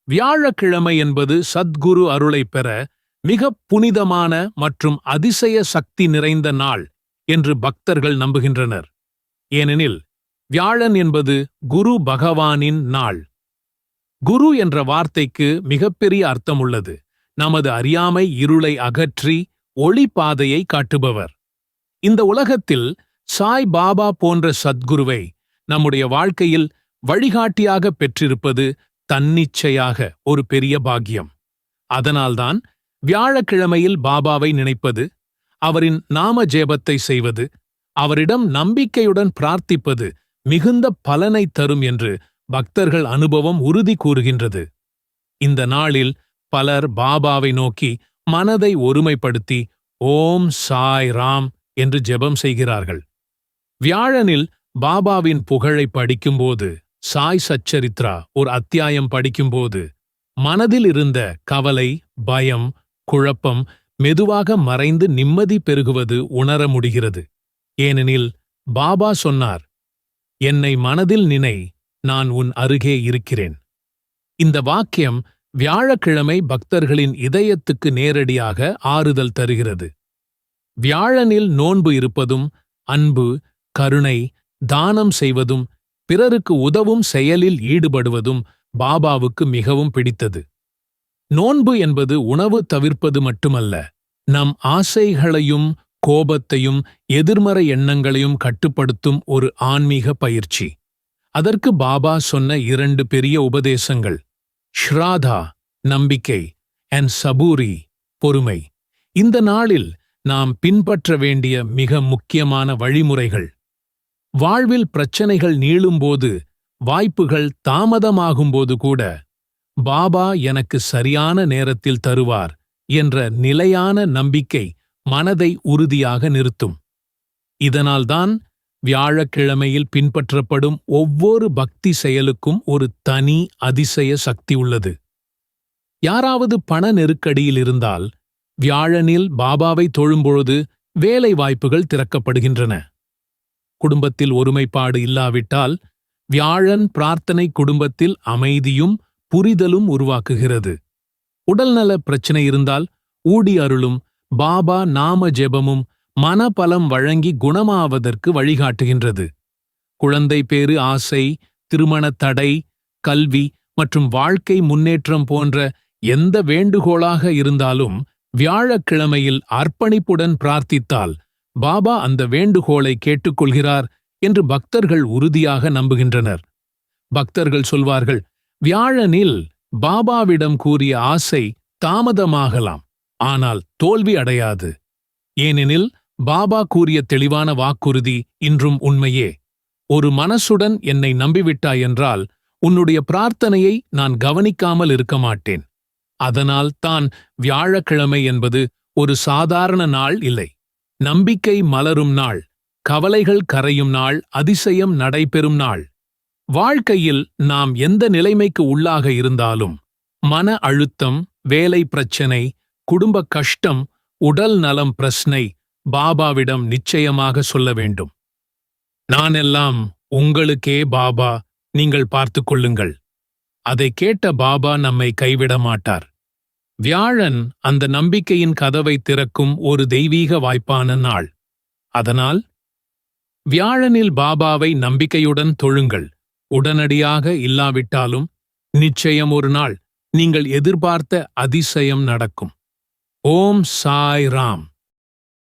வியாழக்கிழமை என்பது சத்குரு அருளைப் பெற மிக புனிதமான மற்றும் அதிசய சக்தி நிறைந்த நாள் என்று பக்தர்கள் நம்புகின்றனர். ஏனெனில் வியாழன் என்பது குரு பகவானின் நாள். குரு என்ற வார்த்தைக்கு மிகப்பெரிய அர்த்தம் உள்ளது. நமது அறியாமை இருளை அகற்றி ஒளி பாதையை காட்டுபவர். இந்த உலகத்தில் சாய் பாபா போன்ற சத்குருவை நம்முடைய வாழ்க்கையில் வழிகாட்டியாக பெற்றிருப்பது தன்னிச்சையாக ஒரு பெரிய பாக்கியம். அதனால்தான் வியாழக்கிழமையில் பாபாவை நினைப்பது, அவரின் நாம ஜேபத்தை செய்வது, அவரிடம் நம்பிக்கையுடன் பிரார்த்திப்பது மிகுந்த பலனை தரும் என்று பக்தர்கள் அனுபவம் உறுதி கூறுகின்றது. இந்த நாளில் பலர் பாபாவை நோக்கி மனதை ஒருமைப்படுத்தி ஓம் சாய் ராம் என்று ஜெபம் செய்கிறார்கள். வியாழனில் பாபாவின் புகழை படிக்கும்போது, சாய் சச்சரித்ரா ஒரு அத்தியாயம் படிக்கும்போது மனதில் இருந்த கவலை, பயம், குழப்பம் மெதுவாக மறைந்து நிம்மதி பெருகுவது உணர முடிகிறது. ஏனெனில் பாபா சொன்னார், என்னை மனதில் நினை, நான் உன் அருகே இருக்கிறேன். இந்த வாக்கியம் வியாழக்கிழமை பக்தர்களின் இதயத்துக்கு நேரடியாக ஆறுதல் தருகிறது. வியாழனில் நோன்பு இருப்பதும், அன்பு, கருணை, தானம் செய்வதும், பிறருக்கு உதவும் செயலில் ஈடுபடுவதும் பாபாவுக்கு மிகவும் பிடித்தது. நோன்பு என்பது உணவு தவிர்ப்பது மட்டுமல்ல, நம் ஆசைகளையும் கோபத்தையும் எதிர்மறை எண்ணங்களையும் கட்டுப்படுத்தும் ஒரு ஆன்மீக பயிற்சி. அதற்கு பாபா சொன்ன 2 பெரிய உபதேசங்கள், ஷ்ராதா நம்பிக்கை அண்ட் சபூரி பொறுமை, இந்த நாளில் நாம் பின்பற்ற வேண்டிய மிக முக்கியமான வழிமுறைகள். வாழ்வில் பிரச்சனைகள் நீளும்போது, வாய்ப்புகள் தாமதமாகும்போது கூட பாபா எனக்கு சரியான நேரத்தில் தருவார் என்ற நிலையான நம்பிக்கை மனதை உறுதியாக நிறுத்தும். இதனால்தான் வியாழக்கிழமையில் பின்பற்றப்படும் ஒவ்வொரு பக்தி செயலுக்கும் ஒரு தனி அதிசய சக்தி உள்ளது. யாராவது பண நெருக்கடியில் இருந்தால் வியாழனில் பாபாவை தொழும்பொழுது வேலை வாய்ப்புகள் திறக்கப்படுகின்றன. குடும்பத்தில் ஒருமைப்பாடு இல்லாவிட்டால் வியாழன் பிரார்த்தனை குடும்பத்தில் அமைதியும் புரிதலும் உருவாக்குகிறது. உடல்நல பிரச்சனை இருந்தால் ஊடி அருளும் பாபா நாம ஜெபமும் மனபலம் வழங்கி குணமாவதற்கு வழிகாட்டுகின்றது. குழந்தை பேறு ஆசை, திருமண தடை, கல்வி மற்றும் வாழ்க்கை முன்னேற்றம் போன்ற எந்த வேண்டுகோளாக இருந்தாலும் வியாழக்கிழமையில் அர்ப்பணிப்புடன் பிரார்த்தித்தால் பாபா அந்த வேண்டுகோளை கேட்டுக்கொள்கிறார் என்று பக்தர்கள் உறுதியாக நம்புகின்றனர். பக்தர்கள் சொல்வார்கள், வியாழனில் பாபாவிடம் கூறிய ஆசை தாமதமாகலாம், ஆனால் தோல்வி அடையாது. ஏனெனில் பாபா கூறிய தெளிவான வாக்குறுதி இன்றும் உண்மையே. ஒரு மனசுடன் என்னை நம்பிவிட்டாய் என்றால் உன்னுடைய பிரார்த்தனையை நான் கவனிக்காமல் இருக்க மாட்டேன். அதனால் தான் வியாழக்கிழமை என்பது ஒரு சாதாரண நாள் இல்லை. நம்பிக்கை மலரும் நாள், கவலைகள் கரையும் நாள், அதிசயம் நடைபெறும் நாள். வாழ்க்கையில் நாம் எந்த நிலைமைக்கு உள்ளாக இருந்தாலும், மன அழுத்தம், வேலை பிரச்சனை, குடும்ப கஷ்டம், உடல் நலம் பிரச்சனை, பாபாவிடம் நிச்சயமாக சொல்ல வேண்டும். நானெல்லாம் உங்களுக்கே பாபா, நீங்கள் பார்த்துக் கொள்ளுங்கள். அதை கேட்ட பாபா நம்மை கைவிட மாட்டார். வியாழன் அந்த நம்பிக்கையின் கதவை திறக்கும் ஒரு தெய்வீக வாய்ப்பான நாள். அதனால் வியாழனில் பாபாவை நம்பிக்கையுடன் தொழுங்கள். உடனடியாக இல்லாவிட்டாலும் நிச்சயம் ஒரு நாள் நீங்கள் எதிர்பார்த்த அதிசயம் நடக்கும். ஓம் சாய் ராம்.